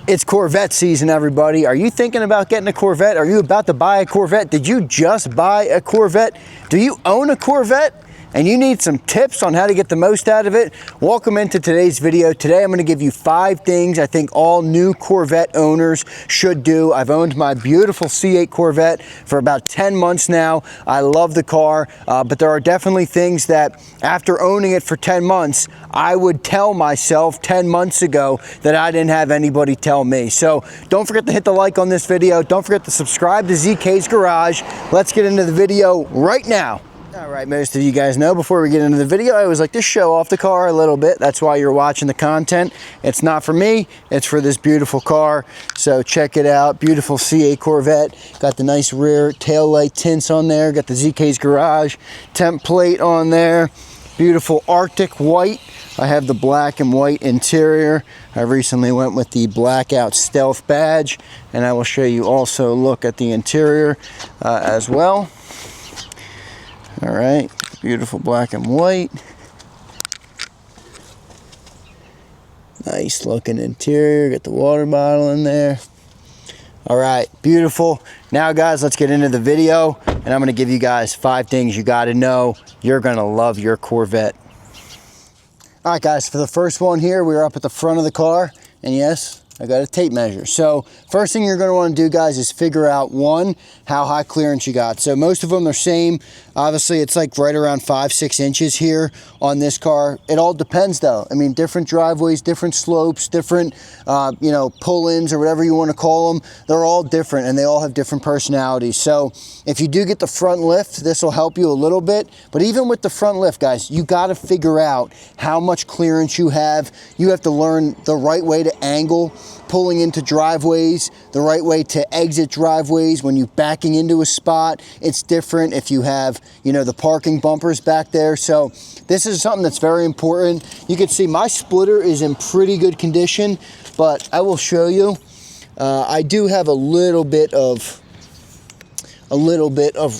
It's Corvette season, everybody. Are you thinking about getting a Corvette? Are you about to buy a Corvette? Did you just buy a Corvette? Do you own a Corvette? And you need some tips on how to get the most out of it? Welcome into today's video. Today I'm going to give you 5 things I think all new Corvette owners should do. I've owned my beautiful C8 Corvette for about 10 months now. I love the car, but there are definitely things that after owning it for 10 months, I would tell myself 10 months ago that I didn't have anybody tell me. So don't forget to hit the like on this video. Don't forget to subscribe to ZK's Garage. Let's get into the video right now. All right, most of you guys know before we get into the video, I always like to show off the car a little bit. That's why you're watching the content. It's not for me, it's for this beautiful car. So check it out, beautiful C8 Corvette. Got the nice rear tail light tints on there. Got the ZK's Garage temp plate on there. Beautiful Arctic white. I have the black and white interior. I recently went with the blackout stealth badge, and I will show you also a look at the interior as well. All right, beautiful black and white. Nice looking interior, got the water bottle in there. All right, beautiful. Now guys, let's get into the video, and I'm gonna give you guys 5 things you gotta know. You're gonna love your Corvette. All right guys, for the first one here, we're up at the front of the car, and yes, I got a tape measure. So first thing you're going to want to do, guys, is figure out, one, how high clearance you got. So most of them are same. Obviously it's like right around 5-6 inches here on this car. It all depends though. I mean, different driveways, different slopes, different you know, pull-ins or whatever you want to call them. They're all different and they all have different personalities. So if you do get the front lift, this will help you a little bit. But even with the front lift, guys, you got to figure out how much clearance you have. You have to learn the right way to angle pulling into driveways, the right way to exit driveways. When you're backing into a spot, it's different if you have, you know, the parking bumpers back there. So this is something that's very important. You can see my splitter is in pretty good condition, but I will show you. I do have a little bit of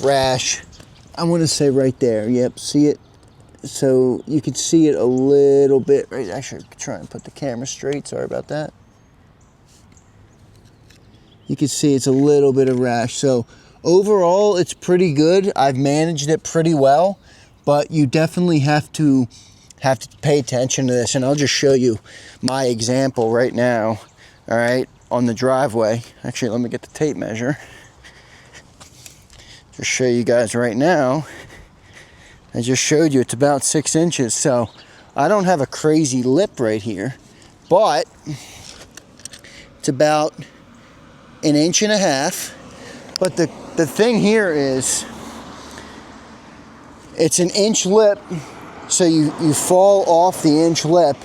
rash. I want to say right there. Yep, see it? So you can see it a little bit. Right, I should try and put the camera straight. Sorry about that. You can see it's a little bit of rash. So overall, it's pretty good. I've managed it pretty well, but you definitely have to pay attention to this. And I'll just show you my example right now. All right, on the driveway. Actually, let me get the tape measure. Just show you guys right now. I just showed you it's about 6 inches. So I don't have a crazy lip right here, but it's about 1.5 inches. But the thing here is it's an inch lip, so you fall off the inch lip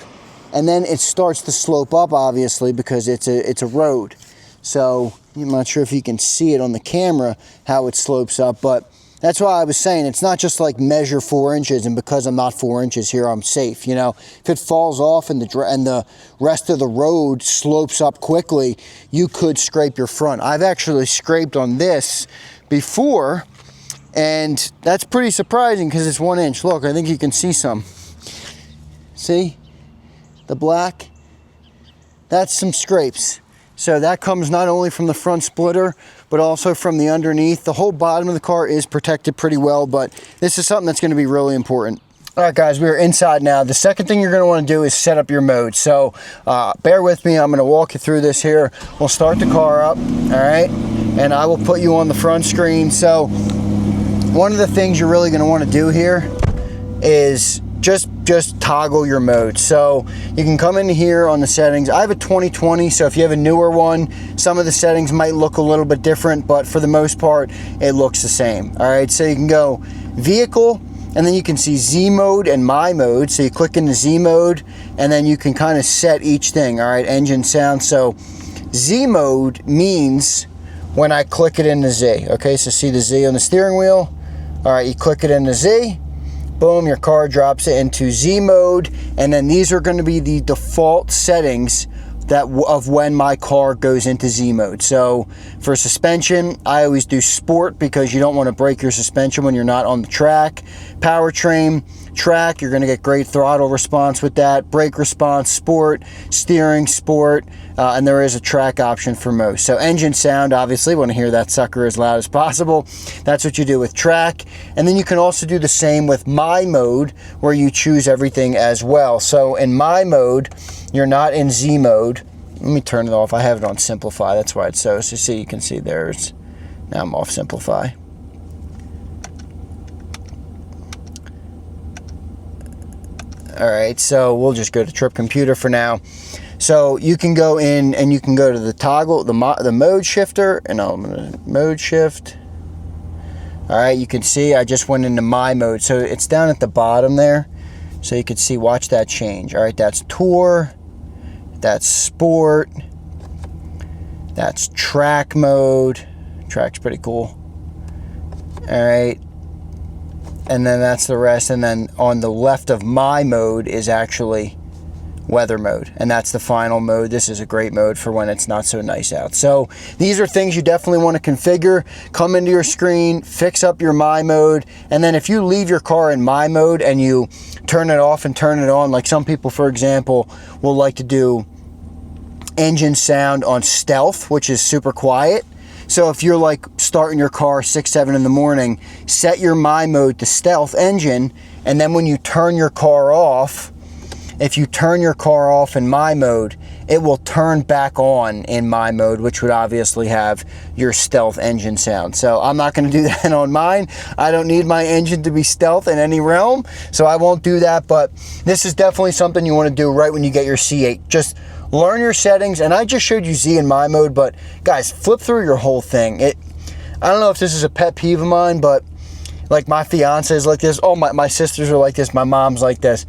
and then it starts to slope up, obviously, because it's a road. So I'm not sure if you can see it on the camera how it slopes up, but that's why I was saying it's not just like measure 4 inches and because I'm not 4 inches here I'm safe. You know, if it falls off and the rest of the road slopes up quickly, you could scrape your front. I've actually scraped on this before, and that's pretty surprising because it's 1 inch. Look, I think you can see some. See the black? That's some scrapes. So that comes not only from the front splitter, but also from the underneath. The whole bottom of the car is protected pretty well, but this is something that's going to be really important. All right, guys, we're inside now. The second thing you're going to want to do is set up your mode. So bear with me. I'm going to walk you through this here. We'll start the car up, all right? And I will put you on the front screen. So one of the things you're really going to want to do here is just toggle your mode. So you can come in here on the settings. I have a 2020, so if you have a newer one, some of the settings might look a little bit different, but for the most part, it looks the same. All right, so you can go vehicle, and then you can see Z mode and my mode. So you click into Z mode, and then you can kind of set each thing. All right, engine sound. So Z mode means when I click it into Z. Okay, so see the Z on the steering wheel. All right, you click it into Z. Boom, your car drops it into Z mode, and then these are going to be the default settings of when my car goes into Z mode. So for suspension, I always do sport because you don't want to break your suspension when you're not on the track. Powertrain, track, you're going to get great throttle response with that, brake response, sport, steering, sport, and there is a track option for most. So engine sound, obviously, want to hear that sucker as loud as possible. That's what you do with track. And then you can also do the same with My Mode, where you choose everything as well. So in My Mode, you're not in Z mode. Let me turn it off. I have it on Simplify. That's why it's so see, you can see there's, now I'm off Simplify. All right, so we'll just go to Trip Computer for now. So you can go in and you can go to the toggle, the mode shifter, and I'm gonna mode shift. All right, you can see I just went into My Mode. So it's down at the bottom there. So you can see, watch that change. All right, that's Tour, that's Sport, that's Track Mode. Track's pretty cool. All right. And then that's the rest. And then on the left of My Mode is actually Weather Mode. And that's the final mode. This is a great mode for when it's not so nice out. So these are things you definitely want to configure. Come into your screen, fix up your My Mode. And then if you leave your car in My Mode and you turn it off and turn it on, like some people, for example, will like to do engine sound on stealth, which is super quiet. So if you're like starting your car 6, 7 in the morning, set your My Mode to stealth engine, and then when you turn your car off, if you turn your car off in My Mode, it will turn back on in My Mode, which would obviously have your stealth engine sound. So I'm not going to do that on mine. I don't need my engine to be stealth in any realm, so I won't do that. But this is definitely something you want to do right when you get your C8. Just learn your settings, and I just showed you Z in My Mode, but guys, flip through your whole thing. I don't know if this is a pet peeve of mine, but like my fiance is like this. Oh, my sisters are like this. My mom's like this.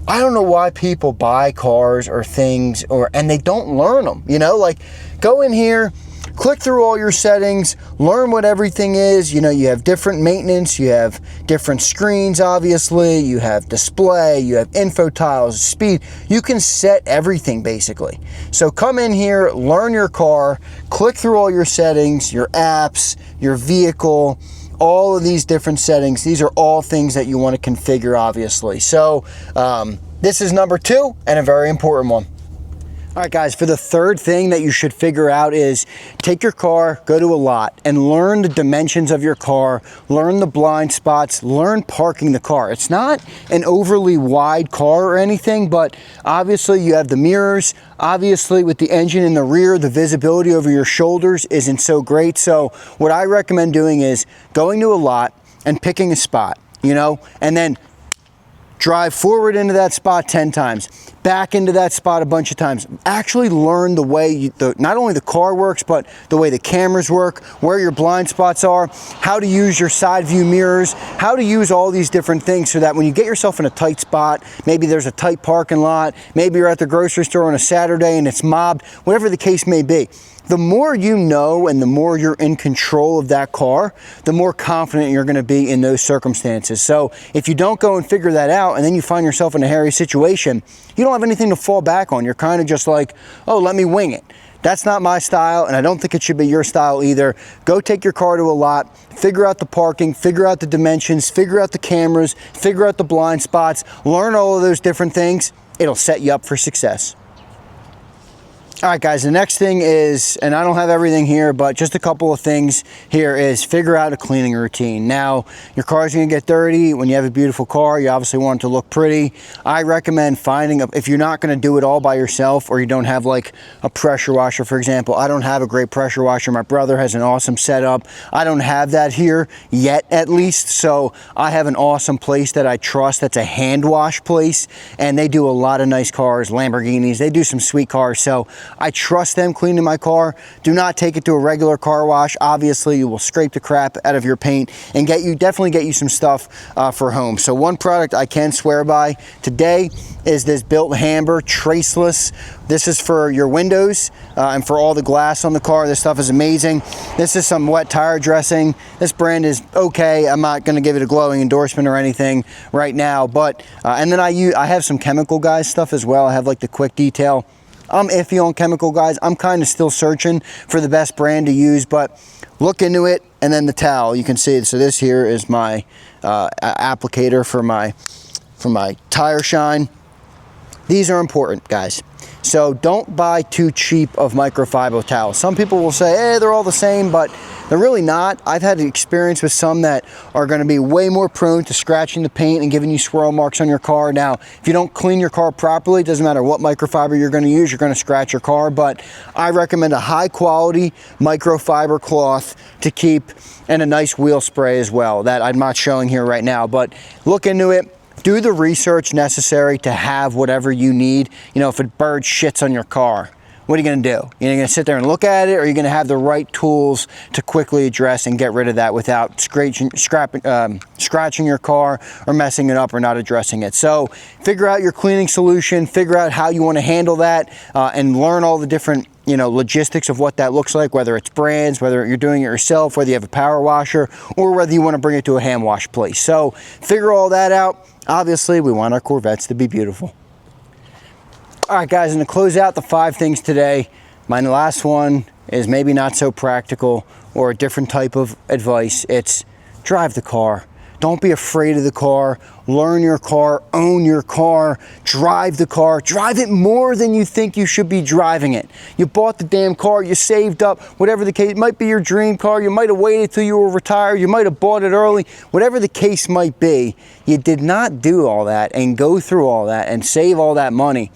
I don't know why people buy cars or things and they don't learn them, you know, like go in here, click through all your settings, learn what everything is. You know, you have different maintenance, you have different screens, obviously, you have display, you have info tiles, speed. You can set everything basically. So come in here, learn your car, click through all your settings, your apps, your vehicle, all of these different settings. These are all things that you want to configure, obviously. So this is number 2 and a very important one. All right, guys, for the third thing that you should figure out is take your car, go to a lot, and learn the dimensions of your car, learn the blind spots, learn parking the car. It's not an overly wide car or anything, but obviously you have the mirrors. Obviously, with the engine in the rear, the visibility over your shoulders isn't so great. So what I recommend doing is going to a lot and picking a spot, you know, and then drive forward into that spot 10 times, back into that spot a bunch of times. Actually learn the way not only the car works, but the way the cameras work, where your blind spots are, how to use your side view mirrors, how to use all these different things so that when you get yourself in a tight spot, maybe there's a tight parking lot, maybe you're at the grocery store on a Saturday and it's mobbed, whatever the case may be. The more you know and the more you're in control of that car, the more confident you're going to be in those circumstances. So if you don't go and figure that out and then you find yourself in a hairy situation, you don't have anything to fall back on. You're kind of just like, oh, let me wing it. That's not my style, and I don't think it should be your style either. Go take your car to a lot, figure out the parking, figure out the dimensions, figure out the cameras, figure out the blind spots, learn all of those different things. It'll set you up for success. All right, guys, the next thing is, and I don't have everything here, but just a couple of things here, is figure out a cleaning routine. Now, your car's gonna get dirty. When you have a beautiful car, you obviously want it to look pretty. I recommend finding, if you're not gonna do it all by yourself, or you don't have like a pressure washer, for example. I don't have a great pressure washer. My brother has an awesome setup. I don't have that here yet, at least, so I have an awesome place that I trust that's a hand wash place, and they do a lot of nice cars, Lamborghinis. They do some sweet cars, so I trust them cleaning my car. Do not take it to a regular car wash. Obviously, you will scrape the crap out of your paint and definitely get you some stuff for home. So one product I can swear by today is this Built Hamber Traceless. This is for your windows and for all the glass on the car. This stuff is amazing. This is some wet tire dressing. This brand is okay. I'm not going to give it a glowing endorsement or anything right now, but and then I have some Chemical Guys stuff as well. I have like the Quick Detail. I'm iffy on Chemical Guys. I'm kind of still searching for the best brand to use, but look into it. And then the towel, you can see it. So this here is my applicator for my for my tire shine. These are important, guys. So don't buy too cheap of microfiber towels. Some people will say, hey, they're all the same, but they're really not. I've had experience with some that are going to be way more prone to scratching the paint and giving you swirl marks on your car. Now, if you don't clean your car properly, it doesn't matter what microfiber you're going to use, you're going to scratch your car. But I recommend a high quality microfiber cloth to keep, and a nice wheel spray as well that I'm not showing here right now. But look into it. Do the research necessary to have whatever you need. You know, if a bird shits on your car, what are you going to do? You're going to sit there and look at it, or are you going to have the right tools to quickly address and get rid of that without scratching your car or messing it up or not addressing it? So figure out your cleaning solution, figure out how you want to handle that, and learn all the different logistics of what that looks like, whether it's brands, whether you're doing it yourself, whether you have a power washer, or whether you want to bring it to a hand wash place. So figure all that out. Obviously, we want our Corvettes to be beautiful. All right, guys, and to close out the 5 things today, my last one is maybe not so practical or a different type of advice. It's drive the car. Don't be afraid of the car. Learn your car, own your car, drive the car. Drive it more than you think you should be driving it. You bought the damn car, you saved up, whatever the case. It might be your dream car. You might have waited till you were retired. You might have bought it early. Whatever the case might be, you did not do all that and go through all that and save all that money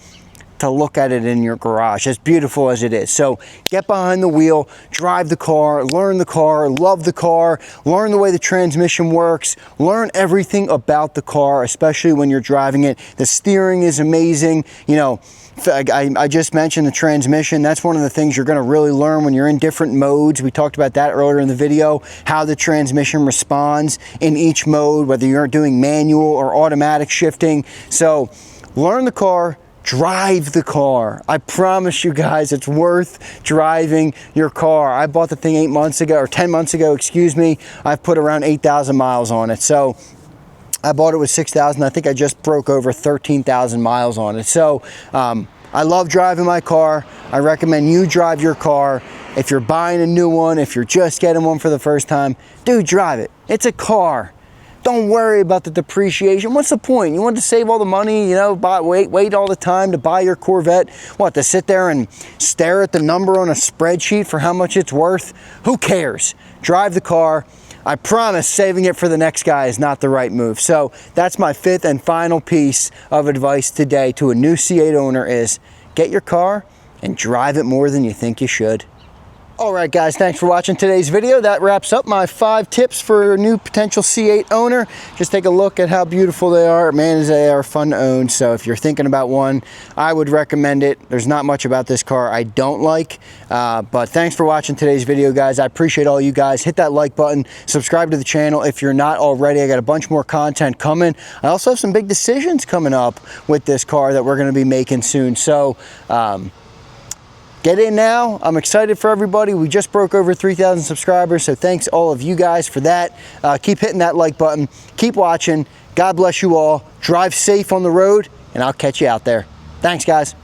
to look at it in your garage, as beautiful as it is. So get behind the wheel, drive the car, learn the car, love the car, learn the way the transmission works, learn everything about the car, especially when you're driving it. The steering is amazing. You know, I just mentioned the transmission. That's one of the things you're going to really learn when you're in different modes. We talked about that earlier in the video, how the transmission responds in each mode, whether you're doing manual or automatic shifting. So learn the car, drive the car. I promise you guys, it's worth driving your car. I bought the thing 8 months ago, or 10 months ago, excuse me. I've put around 8,000 miles on it. So I bought it with 6,000. I think I just broke over 13,000 miles on it. So I love driving my car. I recommend you drive your car. If you're buying a new one, if you're just getting one for the first time, dude, drive it. It's a car. Don't worry about the depreciation. What's the point? You want to save all the money, wait all the time to buy your Corvette? What, to sit there and stare at the number on a spreadsheet for how much it's worth? Who cares? Drive the car. I promise saving it for the next guy is not the right move. So that's my 5th and final piece of advice today to a new C8 owner is get your car and drive it more than you think you should. All right, guys, thanks for watching today's video. That wraps up my 5 tips for a new potential C8 owner. Just take a look at how beautiful they are. Man, they are fun to own. So if you're thinking about one, I would recommend it. There's not much about this car I don't like, but thanks for watching today's video, guys. I appreciate all you guys. Hit that like button, subscribe to the channel if you're not already. I got a bunch more content coming. I also have some big decisions coming up with this car that we're going to be making soon. So get in now. I'm excited for everybody. We just broke over 3,000 subscribers, so thanks all of you guys for that. Keep hitting that like button. Keep watching. God bless you all. Drive safe on the road, and I'll catch you out there. Thanks, guys.